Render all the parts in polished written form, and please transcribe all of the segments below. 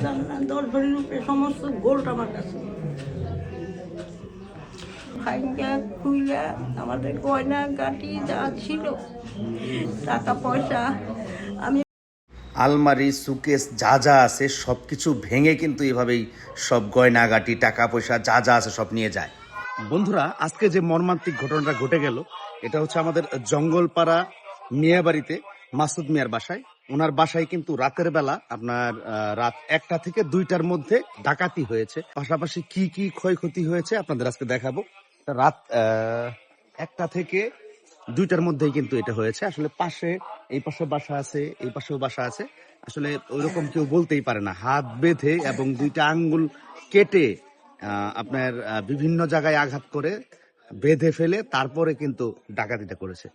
10 ভরির উপরে সমস্ত গোল্ড আমার কাছে। ভাইঙ্গা খুইলা আমাদের গয়না গাটি যা ছিল, টাকা পয়সা, আমি আলমারি সুকেস যা যা আছে সব কিছু ভেঙে কিন্তু এভাবেই সব গয়নাগাটি টাকা পয়সা যা যা আছে সব নিয়ে যায়। বন্ধুরা, আজকে যে মর্মান্তিক ঘটনাটা ঘটে গেল, এটা হচ্ছে আমাদের জঙ্গলপাড়া মিয়াবাড়িতে মাসুদ মিয়ার বাসায়। ওনার বাসায় কিন্তু রাতের বেলা আপনার রাত 1টা থেকে 2টার মধ্যে ডাকাতি হয়েছে। পাশাপাশি কি কি ক্ষয়ক্ষতি হয়েছে আপনাদের আজকে দেখাবো। রাত 1টা থেকে 2টার মধ্যেই কিন্তু এটা হয়েছে। আসলে এই পাশে বাসা আছে, এই পাশেও বাসা আছে। আসলে ওইরকম কেউ বলতেই পারে না। হাত বেঁধে এবং 2টা আঙ্গুল কেটে আপনার বিভিন্ন জায়গায় আঘাত করে বেঁধে ফেলে তারপরে কিন্তু ডাকাতিটা করেছে।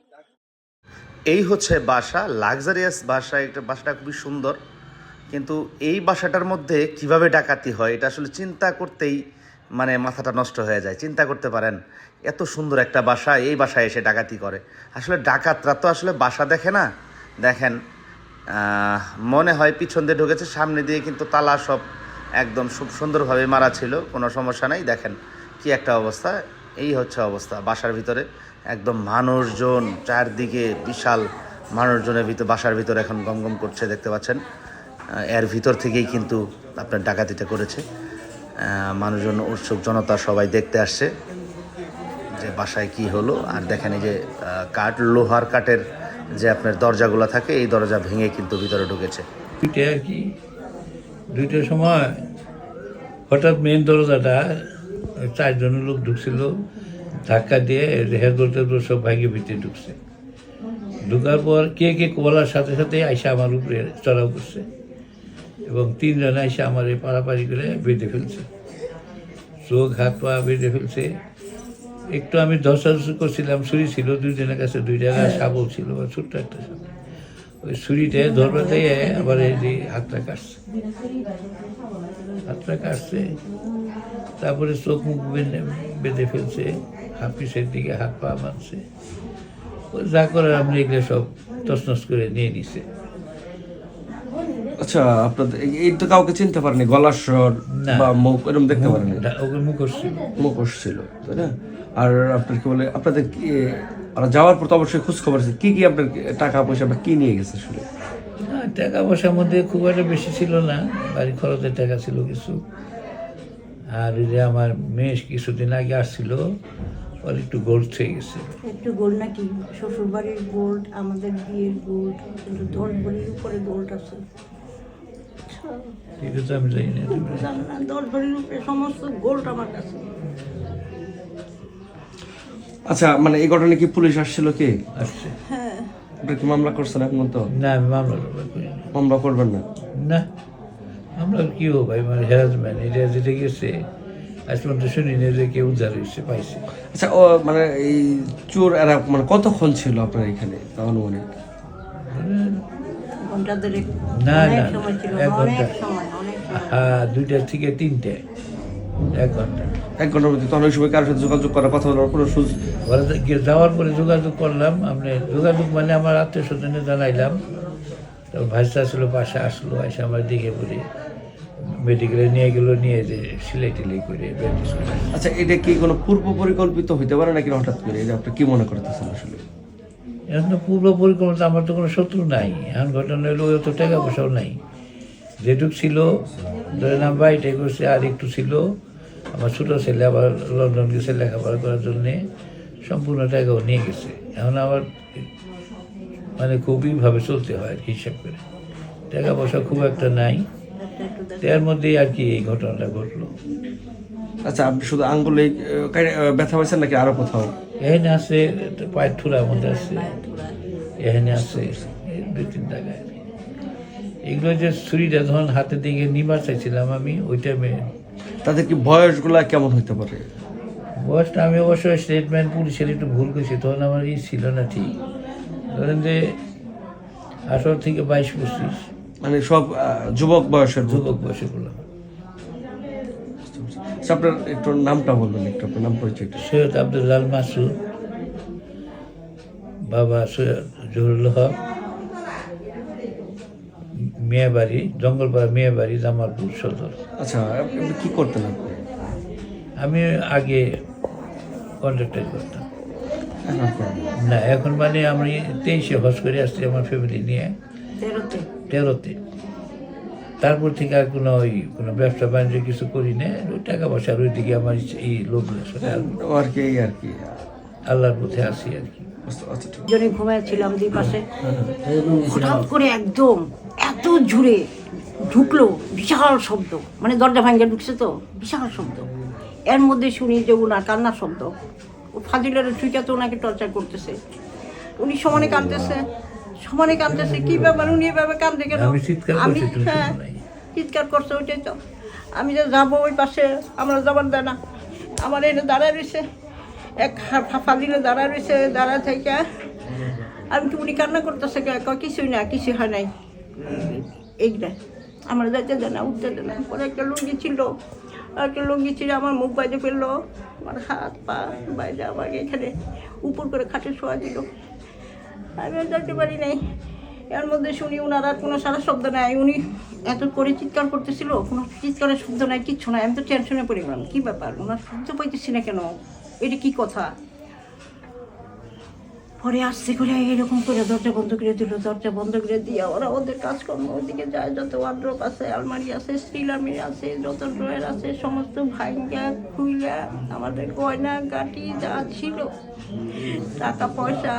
এই হচ্ছে বাসা, লাক্সারিয়াস বাসা। একটা বাসাটা খুবই সুন্দর, কিন্তু এই বাসাটার মধ্যে কিভাবে ডাকাতি হয় এটা আসলে চিন্তা করতেই মানে মাথাটা নষ্ট হয়ে যায়। চিন্তা করতে পারেন, এত সুন্দর একটা বাসা, এই বাসায় এসে ডাকাতি করে। আসলে ডাকাতরা তো আসলে বাসা দেখে না। দেখেন, মনে হয় পিছন দিয়ে ঢুকেছে, সামনে দিয়ে কিন্তু তালা সব একদম খুব সুন্দরভাবে মারা ছিল, কোনো সমস্যা নাই। দেখেন কি একটা অবস্থা। এই হচ্ছে অবস্থা বাসার ভিতরে। একদম মানুষজন চারদিকে, বিশাল মানুষজনের ভিতর, বাসার ভিতরে এখন গমগম করছে, দেখতে পাচ্ছেন। এর ভিতর থেকেই কিন্তু আপনার ডাকাতিটা করেছে। মানুষজন, উৎসুক জনতা সবাই দেখতে আসছে যে বাসায় কি হলো। আর দেখেন এই যে লোহার কাঠের যে আপনার দরজাগুলো থাকে, এই দরজা ভেঙে কিন্তু ভিতরে ঢুকেছে। দুইটা আর কি, 2টার সময় হঠাৎ মেন দরজাটা 4জন লোক ঢুকছিল, ধাক্কা দিয়ে হেলদোলটা সব ভাইকে ভিতরে ঢুকছে। ঢুকার পর কে কে বলার সাথে সাথে আইসা আমার উপরে চড়াও করছে এবং 3জন আইসা আমার এই পাড়াপাড়ি করে বেঁধে ফেলছে, চোখ হাত পা বেঁধে ফেলছে। একটু আমি ধসাধসি করছিলাম, ছুরি ছিল 2জনের কাছে, 2 জায়গায় শাবল ছিল, ছোট্ট একটা শাবল। ওই ছুরিটা ধরবে দিয়ে আবার এই যে হাতটা কাটছে, তারপরে চোখ মুখ বেঁধে ফেলছে, পিছের দিকে হাত পা বাঁধছে। যা করে আপনি এগুলো সব তছনছ করে নিয়ে নিছে। আচ্ছা, আপনাদের এই তো কাউকে চিনতে পারেনি, গলার স্বর বা মুখ এরকম দেখতে পারেনি? ওকে মুখোশ ছিল, তাই না? আর আপনার কি বলে, আপনাদের কি ওরা যাওয়ার পর তো অবশ্যই খোঁজ খবর আছে, কি কি আপনার টাকা পয়সা বা কি নিয়ে গেছে আসলে? টাকা পয়সার মধ্যে খুব একটা বেশি ছিল না, বাড়ি খরচের টাকা ছিল কিছু। আর ওই যে আমার মেয়ে কিছুদিন আগে আসছিল, ওর একটু গোল্ড থেকে গেছে। একটু গোল্ড নাকি শ্বশুর বাড়ির গোল্ড, আমাদের বিয়ের গোল্ড, কিন্তু 10 ভরির উপরে গোল্ড আছে। ঠিক আছে, আমি জানি না। 10 ভরির উপরে সমস্ত গোল্ড আমার কাছে। আচ্ছা, মানে এই ঘটনায় কি পুলিশ আসছিল? কি আসছে? হ্যাঁ। আপনার কি মামলা করছেন এখন? তো না, আমি মামলা করি না। মামলা করবেন না? না, আমরা কি হবো ভাই, মানে হ্যারাসমেন্ট এটা যেতে গেছে, আজ পর্যন্ত শুনি না যে কেউ উদ্ধার হয়েছে, পাইছে। আচ্ছা, ও মানে এই চোর এরা মানে কতক্ষণ ছিল আপনার এখানে অনুমানিক? ঘন্টা দেড়েক। না অনেক না, সময় ছিল, 1 ঘন্টা। অনেক সময়। হ্যাঁ, 2টা থেকে 3টে, 1 ঘন্টা। 1 ঘন্টার মধ্যে? তখন ওই সময় কারোর সাথে যোগাযোগ করা, কথা বলার কোনো সুযোগ? ঘরে গিয়ে যাওয়ার পরে যোগাযোগ করলাম। আপনি যোগাযোগ মানে আমার আত্মীয় স্বজনে জানাইলাম। তারপর ভাইসা আসলো, পাশে আসলো, এসে আমার দিকে পড়ে মেডিকেলে নিয়ে গেলো, নিয়ে যে সিলাই টিলাই করে ব্যান্ডেজ করে। আচ্ছা, এটা কি কোনো পূর্ব পরিকল্পিত হইতে পারে নাকি হঠাৎ করে? এটা আপনি কি মনে করতেছেন আসলে? এখন তো পূর্ব পরিকল্পনা, আমার তো কোনো শত্রু নাই। এখন ঘটনা হলো তো টাকা পয়সাও নাই। যেটুক ছিল ধরেন আমি বাড়িটাই করছি, আর একটু ছিল। আমার ছোটো ছেলে আবার লন্ডন গেছে লেখাপড়া করার জন্যে, সম্পূর্ণ টাকাও নিয়ে গেছে। এখন আবার মানে খুবইভাবে চলতে হয় হিসাব করে, টাকা পয়সা খুব একটা নাই। তার মধ্যেই আর কি এই ঘটনাটা ঘটলো। আচ্ছা, আপনি শুধু আঙ্গুলে ব্যথা পাইছেন নাকি আরো কোথাও? এখানে আছে, পায়ের ঠুলার মধ্যে আছে, এখানে আছে 2-3 জায়গায়। এগুলো যে ছুরিটা যখন হাতের দিকে নিবার চাইছিলাম আমি, ওই টাইমে। তাদের কি বয়সগুলা কেমন হইতে পারে? বয়সটা আমি অবশ্যই স্টেটমেন্ট পুলিশের একটু ভুল করছি, তখন আমার ছিল না ঠিক। ধরেন যে 18 থেকে 22-25, মানে সব যুবক বয়সের? যুবক বয়সে বললাম। আপনার একটু নামটা বলবেন, একটু আপনার নাম পরিচয়টা? সৈয়দ আব্দুল্লাহ মাসুদ, বাবা সৈয়দ জহুরুল হক, মেয়েবাড়ি, জঙ্গলপাড়া মেয়েবাড়ি, জামালপুর সদর। আচ্ছা, আপনি কি করতেন আপনি? আমি আগে কন্ট্রাক্টার করতাম। এখন করেন? না, এখন মানে আমি 23-এ হজ করে আসছি আমার ফ্যামিলি নিয়ে, 13-তে। তারপর থেকে আর কোনো ব্যবসা বাণিজ্য কিছু করি না। ওই টাকা পয়সার ওই দিকে আমার এই লোভ আসলে আর কি এই আর কি। আল্লাহর পথে আসি আর কি। আচ্ছা, ঠিক। জনে ঘুমাইছিলাম দুই পাশে, হঠাৎ করে একদম এত জোরে ঢুকলো, বিশাল শব্দ, মানে দরজা ভাঙ্গে ঢুকছে তো, বিশাল শব্দ। এর মধ্যে শুনি যে ওনার কান্নার শব্দ। ও ফাজিলের চুইটা তো ওনাকে টর্চার করতেছে, উনি সমানে কাঁদতেছে, কি ব্যাপার, উনি এভাবে কাঁদতে কেন? আমি চিৎকার আমি করছি, তুমি হ্যাঁ শোনো নাই? চিৎকার করছে, ওইটাই তো। আমি যে যাবো ওই পাশে, আমরা যাবার দেয় না, আমার এটা দাঁড়ায় রয়েছে, এক ফাজিলে দাঁড়ায় রয়েছে, দাঁড়া থেকে আমি কি উনি কান্না করতেছে, কিছুই না, কিছু হয় নাই, এইটা আমার যাইতে দেয় না, উঠতে দেয় না। পরে একটা লুঙ্গি ছিল আমার মুখ বাইরে ফেললো, আমার হাত পা বাইরে, আমাকে এখানে উপর করে খাটে শোয়া দিল। আমি আর যাইতে পারি নাই। এর মধ্যে শুনি ওনার আর কোনো সারা শব্দ নাই, উনি এত করে চিৎকার করতেছিল, কোনো চিৎকারের শব্দ নাই, কিচ্ছু নাই। আমি তো টেনশনে পড়ে গেলাম, কী ব্যাপার, ওনার শব্দ পাইতেছি না কেন, এটা কি কথা? পরে আসছে করে এরকম করে দরজা বন্ধ করে দিল, দরজা বন্ধ করে দিয়ে ওরা ওদের কাজকর্ম ওদিকে যায়, যত ওয়ার্ড্রোব আছে, আলমারি আছে, স্টিল আলমারি আছে, যত ড্রয়ার আছে, সমস্ত ভাঙ্গা খুইলা আমাদের গয়না গাটি যা ছিল, টাকা পয়সা।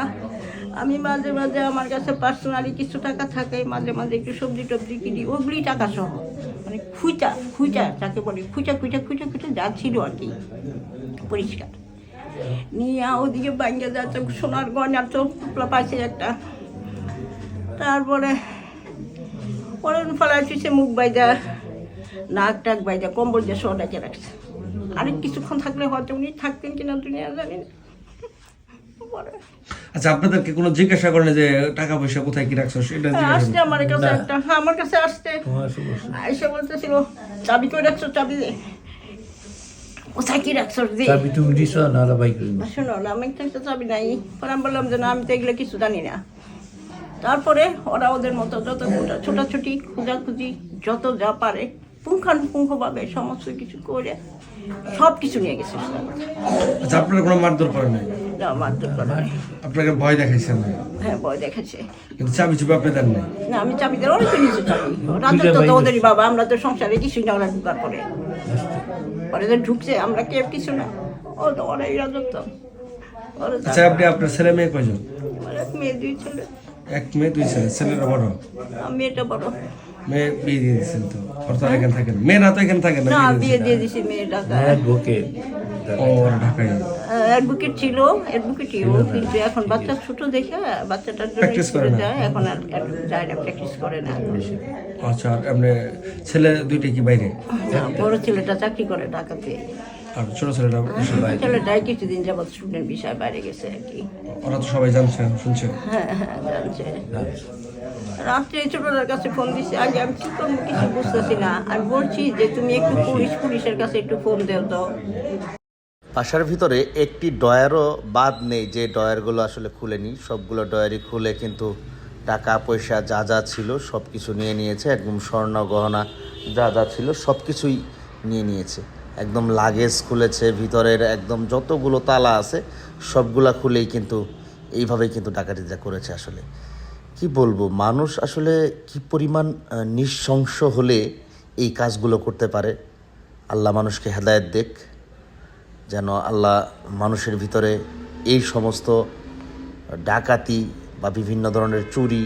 আমি মাঝে মাঝে আমার কাছে পার্সোনালি কিছু টাকা থাকে, মাঝে মাঝে একটু সবজি টবজি কিনি, ওগুলি টাকা সহ, মানে খুঁচা যাকে বলি, খুঁচা যা ছিল আর কি, পরিষ্কার নিয়ে ওদিকে বাইঙ্গে যাচ্ছে, সোনার গয়নার চোখ টুকলা পাইছে একটা। তারপরে ফেলাইছে মুখ বাইজা, নাক টাক বাইজা, কম্বল দিয়ে শো ডেকে রাখছে। আরেক কিছুক্ষণ থাকলে হয়তো উনি থাকতেন কিনা দুনিয়া জানি না। আচ্ছা, আপনাদেরকে কোনো জিজ্ঞাসা করেন যে টাকা পয়সা কোথায় কি রাখছো সেটা আসছে আমার কাছে একটা, আমার কাছে আসছে, এসে বলতেছিল চাবি করে রাখছো, চাবি দে, কোথায় কি রাখছো দি, চাবি তুমি দিছো না ভাই? শোনো না, আমি একটা চাবি নাই। পরে আমি বললাম যে না, আমি তো এগুলো কিছু জানি না। তারপরে ওরা ওদের মতো যত ছোটাছুটি খোঁজাখুঁজি যত যা পারে পুঙ্খানুপুঙ্খভাবে সমস্ত কিছু করে সব কিছু নিয়ে গেছে। আচ্ছা, আপনারা কোনো মারধর করেন নাই? না, মারধর করে নাই। আপনাকে ভয় দেখাইছেন না? হ্যাঁ, ভয় দেখাচ্ছে। কিন্তু চাবি চুপি আপনি দেন নাই? না, আমি চাবি দেওয়ার অনেক নিচে চাবি, রাজত্ব তো ওদেরই বাবা, আমরা তো সংসারে কিছুই না, ওরা ঢুকার পরে যে ঢুকছে আমরা কে কিছু না, ও তো ওরাই রাজত্ব। আচ্ছা, আপনি আপনার ছেলে মেয়ে কয়জন? আমার এক মেয়ে, দুই ছেলে। এক মেয়ে, দুই ছেলে। ছেলেরা বড়? মেয়েটা বড়। মেয়ে বিয়ে দিয়ে দিচ্ছেন তো? ওরা তো এখানে থাকেন? মেয়েরা তো এখানে থাকেন না, বিয়ে দিয়ে দিছি, মেয়ে ঢাকায়। ও, ঢাকায় অ্যাডভোকেট ছিল, অ্যাডভোকেটই ও, কিন্তু এখন বাচ্চা ছোট দেখে বাচ্চাটার জন্য প্র্যাকটিস করে না? যায়, এখন আর যায় না, প্র্যাকটিস করে না। আচ্ছা, আর এমনি ছেলে দুইটা কি বাইরে? বড় ছেলেটা চাকরি করে ঢাকাতে, আর ছোট ছেলেটা? ছেলেটাই কিছুদিন যাবৎ স্টুডেন্ট বিষয় বাইরে গেছে আর কি। ওরা তো সবাই জানছে, শুনছে? হ্যাঁ, জানছে। রাত্রে ছোটটার কাছে ফোন দিচ্ছে, আগে আমি কি করবো কিছু বুঝতেছি না। আমি বলছি যে তুমি একটু পুলিশের কাছে একটু ফোন দেও তো। বাসার ভিতরে একটি ডয়ারও বাদ নেই যে ডয়ারগুলো আসলে খুলেনি, সবগুলো ডয়ারই খুলে কিন্তু টাকা পয়সা যা যা ছিল সব কিছু নিয়ে নিয়েছে, একদম স্বর্ণ গহনা যা যা ছিল সব কিছুই নিয়ে নিয়েছে। একদম লাগেজ খুলেছে, ভিতরের একদম যতগুলো তালা আছে সবগুলা খুলেই কিন্তু এইভাবেই কিন্তু ডাকাতিটা করেছে। আসলে কি বলবো, মানুষ আসলে কি পরিমাণ নৃশংস হলে এই কাজগুলো করতে পারে। আল্লাহ মানুষকে হেদায়েত দেখ, যেন আল্লাহ মানুষের ভিতরে এই সমস্ত ডাকাতি বা বিভিন্ন ধরনের চুরি,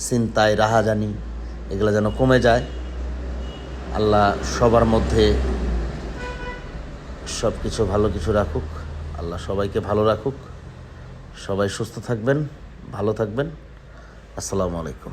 ছিনতাই, রাহাজানি এগুলো যেন কমে যায়। আল্লাহ সবার মধ্যে সব কিছু ভালো কিছু রাখুক, আল্লাহ সবাইকে ভালো রাখুক, সবাই সুস্থ থাকবেন, ভালো থাকবেন। আসসালামু আলাইকুম।